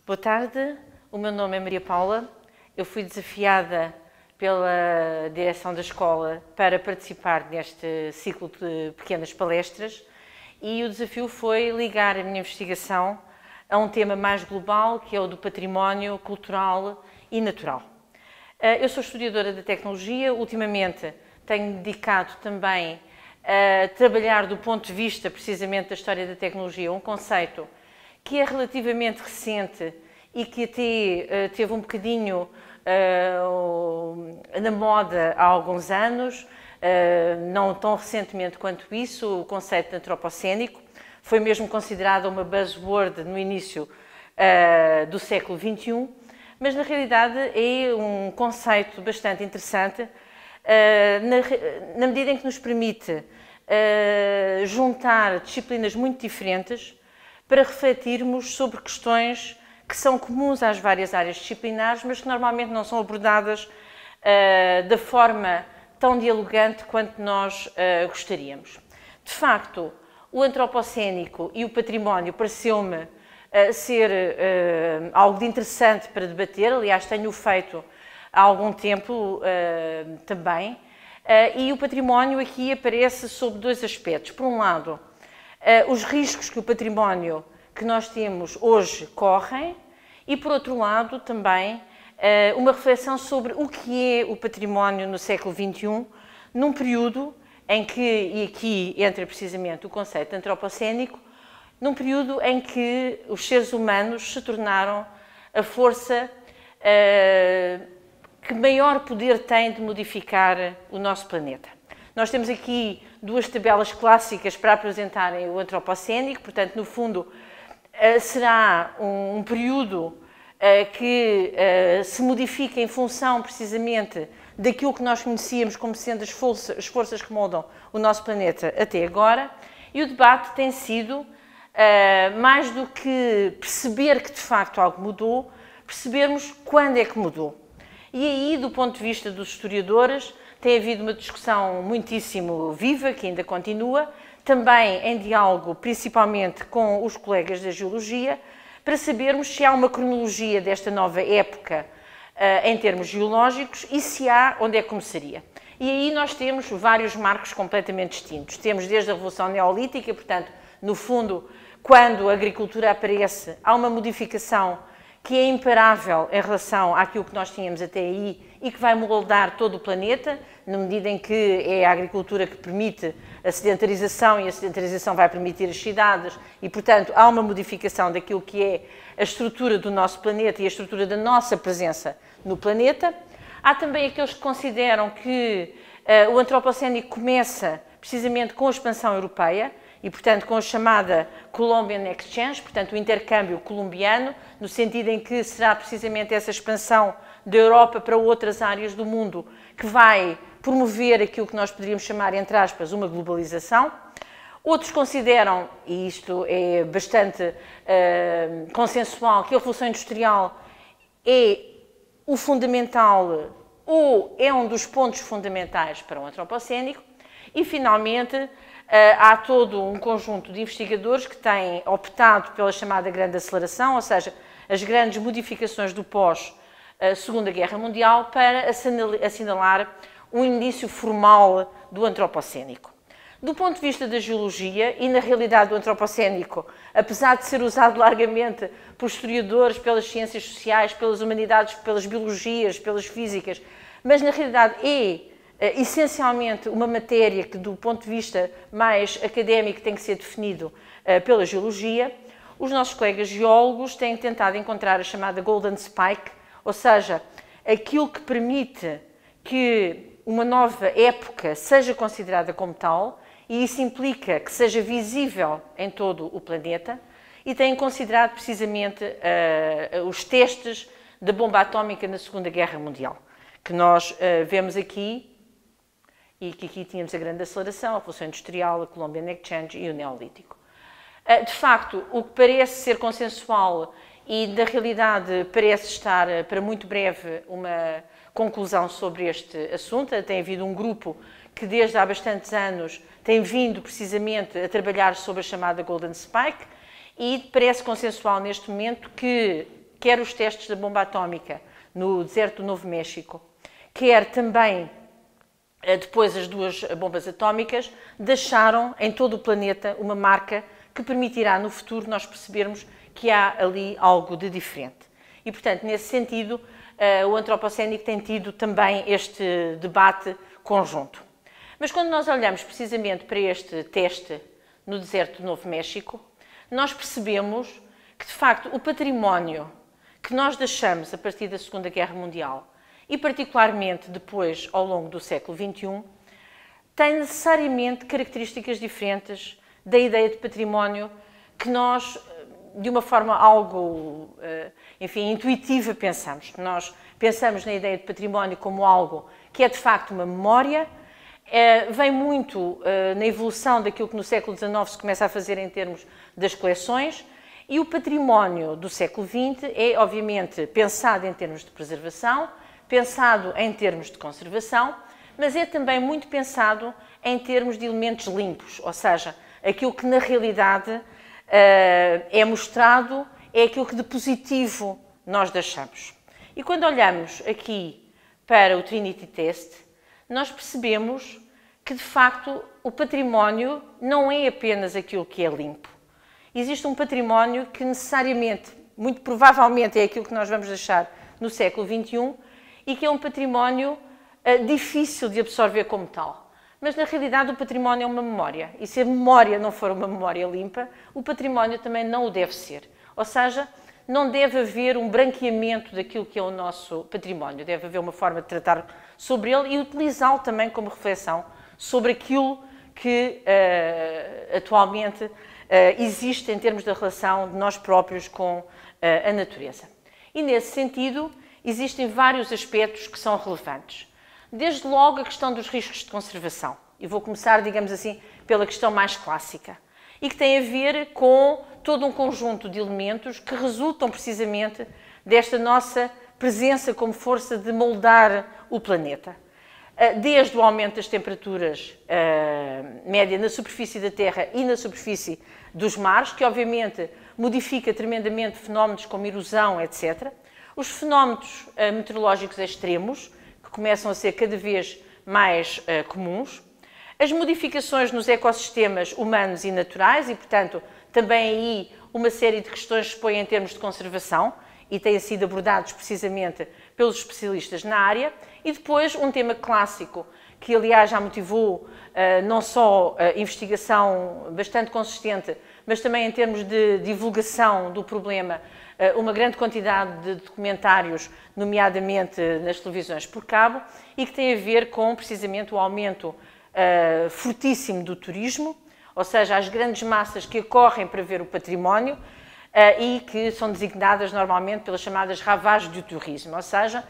Boa tarde, o meu nome é Maria Paula. Eu fui desafiada pela direção da escola para participar neste ciclo de pequenas palestras e o desafio foi ligar a minha investigação a um tema mais global, que é o do património cultural e natural. Eu sou historiadora da tecnologia, ultimamente tenho dedicado também a trabalhar do ponto de vista precisamente da história da tecnologia, um conceito que é relativamente recente e que até teve um bocadinho na moda há alguns anos, não tão recentemente quanto isso, o conceito de antropocénico. Foi mesmo considerado uma buzzword no início do século XXI, mas na realidade é um conceito bastante interessante, na medida em que nos permite juntar disciplinas muito diferentes para refletirmos sobre questões que são comuns às várias áreas disciplinares, mas que normalmente não são abordadas da forma tão dialogante quanto nós gostaríamos. De facto, o antropocénico e o património pareceu-me ser algo de interessante para debater, aliás, tenho feito há algum tempo também, e o património aqui aparece sob dois aspectos. Por um lado, os riscos que o património que nós temos hoje correm e, por outro lado, também uma reflexão sobre o que é o património no século XXI, num período em que, e aqui entra precisamente o conceito antropocénico, num período em que os seres humanos se tornaram a força que maior poder tem de modificar o nosso planeta. Nós temos aqui duas tabelas clássicas para apresentarem o antropocénico, portanto, no fundo, será um período que se modifica em função, precisamente, daquilo que nós conhecíamos como sendo as forças que moldam o nosso planeta até agora, e o debate tem sido, mais do que perceber que de facto algo mudou, percebermos quando é que mudou. E aí, do ponto de vista dos historiadores, tem havido uma discussão muitíssimo viva, que ainda continua, também em diálogo principalmente com os colegas da geologia, para sabermos se há uma cronologia desta nova época em termos geológicos e se há, onde é que começaria. E aí nós temos vários marcos completamente distintos. Temos desde a Revolução Neolítica, portanto, no fundo, quando a agricultura aparece, há uma modificação que é imparável em relação àquilo que nós tínhamos até aí e que vai moldar todo o planeta, na medida em que é a agricultura que permite a sedentarização e a sedentarização vai permitir as cidades e, portanto, há uma modificação daquilo que é a estrutura do nosso planeta e a estrutura da nossa presença no planeta. Há também aqueles que consideram que o antropocénico começa precisamente com a expansão europeia, e, portanto, com a chamada Columbian Exchange, portanto, o intercâmbio colombiano, no sentido em que será precisamente essa expansão da Europa para outras áreas do mundo que vai promover aquilo que nós poderíamos chamar, entre aspas, uma globalização. Outros consideram, e isto é bastante consensual, que a Revolução Industrial é o fundamental ou é um dos pontos fundamentais para o antropocénico. E, finalmente, há todo um conjunto de investigadores que têm optado pela chamada grande aceleração, ou seja, as grandes modificações do pós-Segunda Guerra Mundial, para assinalar um início formal do antropocénico. Do ponto de vista da geologia, e na realidade do antropocénico, apesar de ser usado largamente por historiadores, pelas ciências sociais, pelas humanidades, pelas biologias, pelas físicas, mas na realidade é essencialmente uma matéria que, do ponto de vista mais académico, tem que ser definido pela geologia, os nossos colegas geólogos têm tentado encontrar a chamada Golden Spike, ou seja, aquilo que permite que uma nova época seja considerada como tal, e isso implica que seja visível em todo o planeta, e têm considerado precisamente os testes da bomba atómica na Segunda Guerra Mundial, que nós vemos aqui, e que aqui tínhamos a grande aceleração, a Revolução Industrial, a Columbian Exchange e o Neolítico. De facto, o que parece ser consensual e, na realidade, parece estar para muito breve uma conclusão sobre este assunto. Tem havido um grupo que, desde há bastantes anos, tem vindo precisamente a trabalhar sobre a chamada Golden Spike e parece consensual neste momento que quer os testes da bomba atómica no deserto do Novo México, quer também depois as duas bombas atómicas, deixaram em todo o planeta uma marca que permitirá no futuro nós percebermos que há ali algo de diferente. E, portanto, nesse sentido, o antropocénico tem tido também este debate conjunto. Mas quando nós olhamos precisamente para este teste no deserto do Novo México, nós percebemos que, de facto, o património que nós deixamos a partir da Segunda Guerra Mundial e particularmente depois, ao longo do século XXI, tem necessariamente características diferentes da ideia de património que nós, de uma forma algo, enfim, intuitiva, pensamos. Nós pensamos na ideia de património como algo que é, de facto, uma memória, vem muito na evolução daquilo que no século XIX se começa a fazer em termos das coleções, e o património do século XX é, obviamente, pensado em termos de preservação, pensado em termos de conservação, mas é também muito pensado em termos de elementos limpos, ou seja, aquilo que na realidade é mostrado é aquilo que de positivo nós deixamos. E quando olhamos aqui para o Trinity Test, nós percebemos que, de facto, o património não é apenas aquilo que é limpo. Existe um património que necessariamente, muito provavelmente, é aquilo que nós vamos deixar no século XXI e que é um património difícil de absorver como tal. Mas, na realidade, o património é uma memória. E se a memória não for uma memória limpa, o património também não o deve ser. Ou seja, não deve haver um branqueamento daquilo que é o nosso património. Deve haver uma forma de tratar sobre ele e utilizá-lo também como reflexão sobre aquilo que atualmente existe em termos da relação de nós próprios com a natureza. E, nesse sentido, existem vários aspectos que são relevantes. Desde logo a questão dos riscos de conservação. E vou começar, digamos assim, pela questão mais clássica. E que tem a ver com todo um conjunto de elementos que resultam precisamente desta nossa presença como força de moldar o planeta. Desde o aumento das temperaturas média na superfície da Terra e na superfície dos mares, que obviamente modifica tremendamente fenómenos como erosão, etc. Os fenómenos meteorológicos extremos, que começam a ser cada vez mais comuns. As modificações nos ecossistemas humanos e naturais e, portanto, também aí uma série de questões que se põem em termos de conservação e têm sido abordados precisamente pelos especialistas na área. E depois um tema clássico, que aliás já motivou não só investigação bastante consistente, mas também em termos de divulgação do problema, uma grande quantidade de documentários, nomeadamente nas televisões por cabo, e que tem a ver com precisamente o aumento fortíssimo do turismo, ou seja, as grandes massas que ocorrem para ver o património e que são designadas normalmente pelas chamadas ravagens do turismo, ou seja,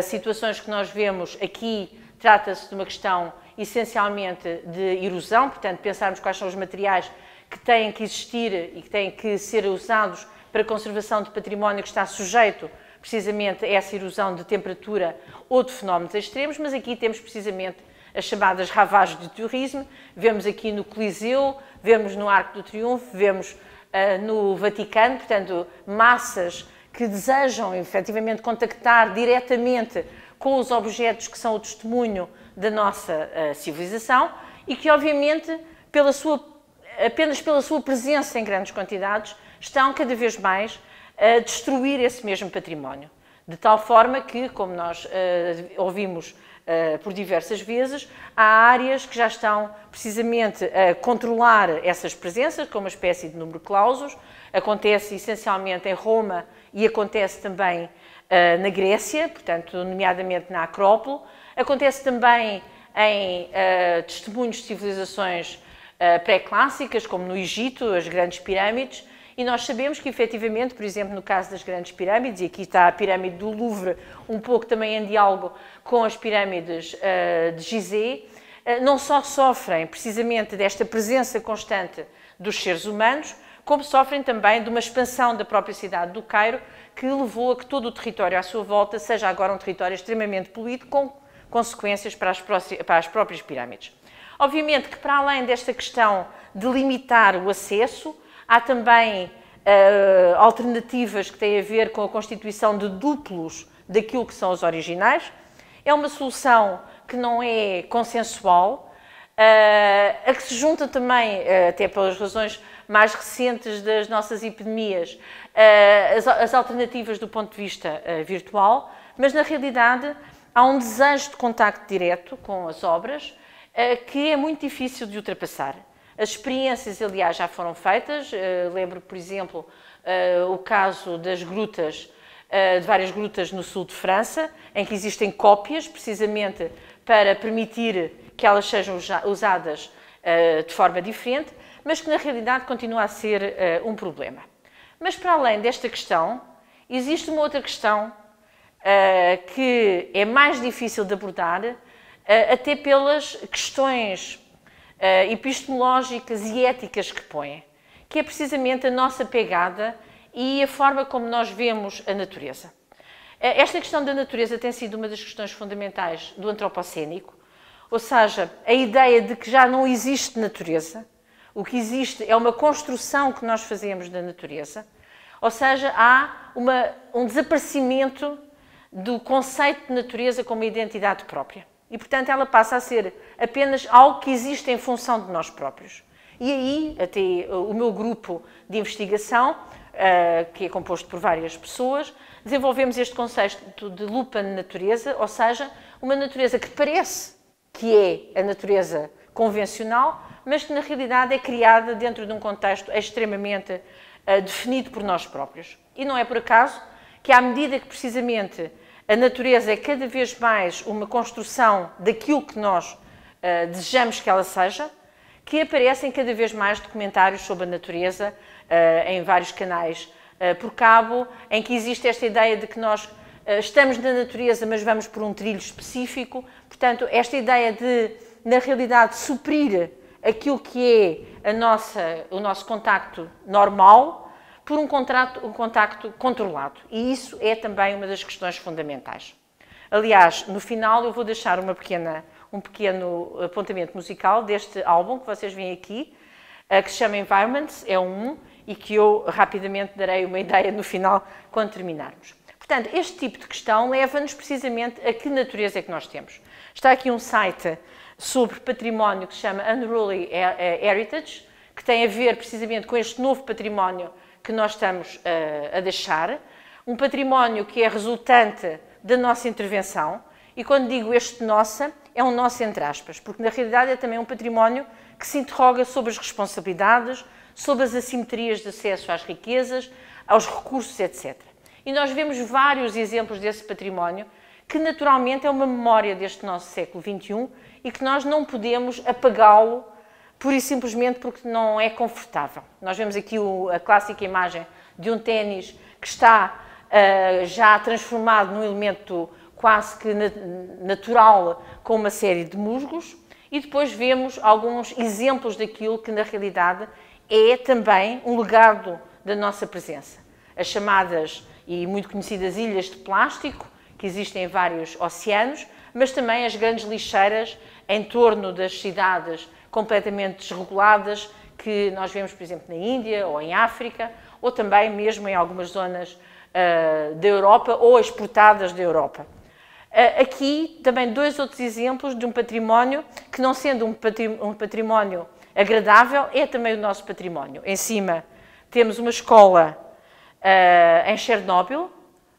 situações que nós vemos aqui, trata-se de uma questão essencialmente de erosão, portanto, pensarmos quais são os materiais que têm que existir e que têm que ser usados para a conservação de património que está sujeito precisamente a essa erosão de temperatura ou de fenómenos extremos, mas aqui temos precisamente as chamadas ravagens de turismo, vemos aqui no Coliseu, vemos no Arco do Triunfo, vemos no Vaticano, portanto, massas que desejam efetivamente contactar diretamente com os objetos que são o testemunho da nossa civilização e que, obviamente, apenas pela sua presença em grandes quantidades, estão cada vez mais a destruir esse mesmo património. De tal forma que, como nós ouvimos por diversas vezes, há áreas que já estão precisamente a controlar essas presenças, com uma espécie de número clausus. Acontece essencialmente em Roma e acontece também na Grécia, portanto, nomeadamente na Acrópole. Acontece também em testemunhos de civilizações pré-clássicas, como no Egito, as grandes pirâmides. E nós sabemos que, efetivamente, por exemplo, no caso das grandes pirâmides, e aqui está a pirâmide do Louvre, um pouco também em diálogo com as pirâmides de Gizeh, não só sofrem precisamente desta presença constante dos seres humanos, como sofrem também de uma expansão da própria cidade do Cairo, que levou a que todo o território à sua volta seja agora um território extremamente poluído, com consequências para as próprias pirâmides. Obviamente que, para além desta questão de limitar o acesso, há também alternativas que têm a ver com a constituição de duplos daquilo que são os originais. É uma solução que não é consensual, a que se junta também, até pelas razões mais recentes das nossas epidemias, as alternativas do ponto de vista virtual, mas na realidade há um desejo de contacto direto com as obras que é muito difícil de ultrapassar. As experiências, aliás, já foram feitas. Lembro, por exemplo, o caso das grutas, de várias grutas no sul de França, em que existem cópias, precisamente para permitir que elas sejam usadas de forma diferente, mas que na realidade continua a ser um problema. Mas para além desta questão, existe uma outra questão que é mais difícil de abordar, até pelas questões epistemológicas e éticas que põe, que é precisamente a nossa pegada e a forma como nós vemos a natureza. Esta questão da natureza tem sido uma das questões fundamentais do antropocénico, ou seja, a ideia de que já não existe natureza, o que existe é uma construção que nós fazemos da natureza, ou seja, há um desaparecimento do conceito de natureza como identidade própria. E, portanto, ela passa a ser apenas algo que existe em função de nós próprios. E aí, até o meu grupo de investigação, que é composto por várias pessoas, desenvolvemos este conceito de lupa na natureza, ou seja, uma natureza que parece que é a natureza convencional, mas que na realidade é criada dentro de um contexto extremamente definido por nós próprios. E não é por acaso que, à medida que precisamente a natureza é cada vez mais uma construção daquilo que nós desejamos que ela seja, que aparecem cada vez mais documentários sobre a natureza em vários canais por cabo, em que existe esta ideia de que nós estamos na natureza, mas vamos por um trilho específico. Portanto, esta ideia de, na realidade, suprir aquilo que é o nosso contacto normal por um contacto controlado. E isso é também uma das questões fundamentais. Aliás, no final eu vou deixar um pequeno apontamento musical deste álbum que vocês veem aqui, que se chama Environments, é e que eu rapidamente darei uma ideia no final, quando terminarmos. Portanto, este tipo de questão leva-nos precisamente a que natureza é que nós temos. Está aqui um site sobre património que se chama Unruly Heritage, que tem a ver precisamente com este novo património que nós estamos a deixar, um património que é resultante da nossa intervenção, e quando digo este nossa, é um nosso entre aspas, porque na realidade é também um património que se interroga sobre as responsabilidades, sobre as assimetrias de acesso às riquezas, aos recursos, etc. E nós vemos vários exemplos desse património, que naturalmente é uma memória deste nosso século XXI e que nós não podemos apagá-lo pura e simplesmente porque não é confortável. Nós vemos aqui a clássica imagem de um ténis que está já transformado num elemento quase que natural, com uma série de musgos, e depois vemos alguns exemplos daquilo que na realidade é também um legado da nossa presença. As chamadas e muito conhecidas ilhas de plástico, que existem em vários oceanos, mas também as grandes lixeiras em torno das cidades completamente desreguladas, que nós vemos, por exemplo, na Índia ou em África, ou também mesmo em algumas zonas da Europa ou exportadas da Europa. Aqui também dois outros exemplos de um património que, não sendo um património agradável, é também o nosso património. Em cima temos uma escola em Chernobyl,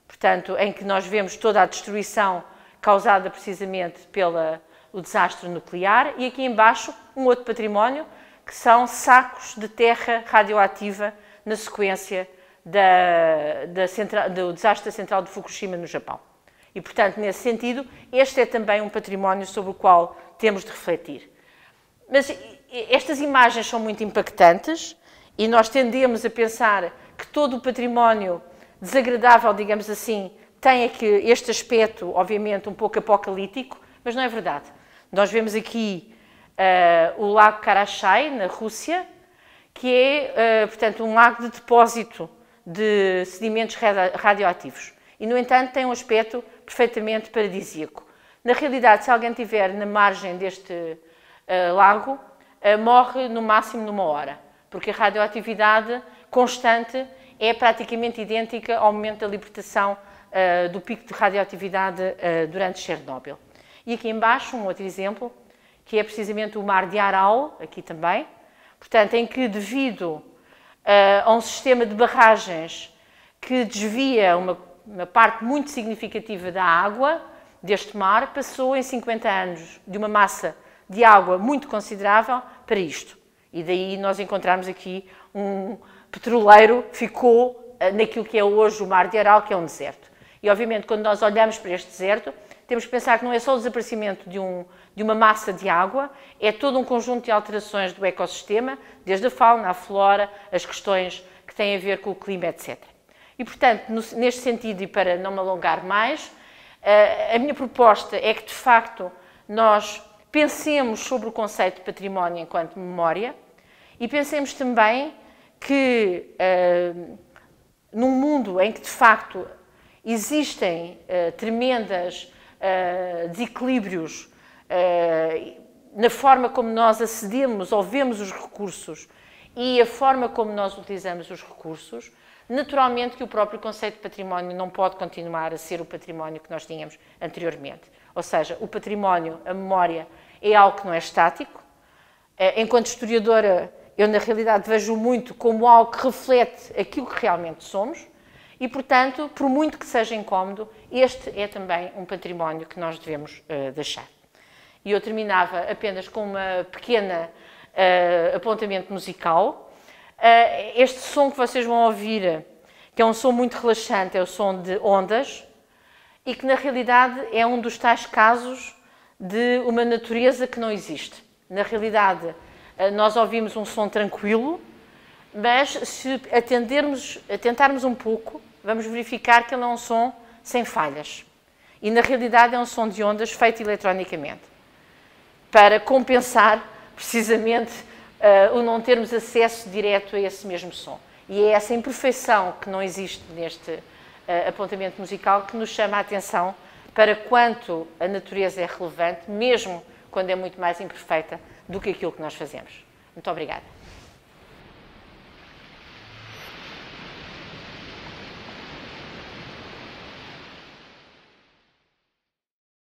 portanto, em que nós vemos toda a destruição causada precisamente pelo desastre nuclear, e aqui embaixo um outro património, que são sacos de terra radioativa na sequência do desastre da central de Fukushima no Japão. E, portanto, nesse sentido, este é também um património sobre o qual temos de refletir. Mas estas imagens são muito impactantes e nós tendemos a pensar que todo o património desagradável, digamos assim, tem aqui este aspecto, obviamente, um pouco apocalíptico, mas não é verdade. Nós vemos aqui o lago Karachay, na Rússia, que é, portanto, um lago de depósito de sedimentos radioativos. E, no entanto, tem um aspecto perfeitamente paradisíaco. Na realidade, se alguém estiver na margem deste lago, morre no máximo numa hora, porque a radioatividade constante é praticamente idêntica ao momento da libertação do pico de radioatividade durante Chernobyl. E aqui embaixo um outro exemplo, que é precisamente o mar de Aral, aqui também, portanto, em que devido a um sistema de barragens que desvia uma parte muito significativa da água deste mar, passou em 50 anos de uma massa de água muito considerável para isto. E daí nós encontramos aqui um petroleiro, ficou naquilo que é hoje o mar de Aral, que é um deserto. E obviamente quando nós olhamos para este deserto, temos que pensar que não é só o desaparecimento de uma massa de água, é todo um conjunto de alterações do ecossistema, desde a fauna, a flora, as questões que têm a ver com o clima, etc. E, portanto, neste sentido, e para não me alongar mais, a minha proposta é que, de facto, nós pensemos sobre o conceito de património enquanto memória e pensemos também que, num mundo em que, de facto, existem tremendos desequilíbrios na forma como nós acedemos ou vemos os recursos e a forma como nós utilizamos os recursos, naturalmente que o próprio conceito de património não pode continuar a ser o património que nós tínhamos anteriormente. Ou seja, o património, a memória, é algo que não é estático. Enquanto historiadora, eu na realidade vejo muito como algo que reflete aquilo que realmente somos e, portanto, por muito que seja incómodo, este é também um património que nós devemos deixar. E eu terminava apenas com uma pequena apontamento musical. Este som que vocês vão ouvir, que é um som muito relaxante, é o som de ondas e que na realidade é um dos tais casos de uma natureza que não existe. Na realidade, nós ouvimos um som tranquilo, mas se atentarmos um pouco, vamos verificar que ele é um som sem falhas. E na realidade é um som de ondas feito eletronicamente, para compensar precisamente o não termos acesso direto a esse mesmo som. E é essa imperfeição que não existe neste apontamento musical que nos chama a atenção para quanto a natureza é relevante, mesmo quando é muito mais imperfeita do que aquilo que nós fazemos. Muito obrigada.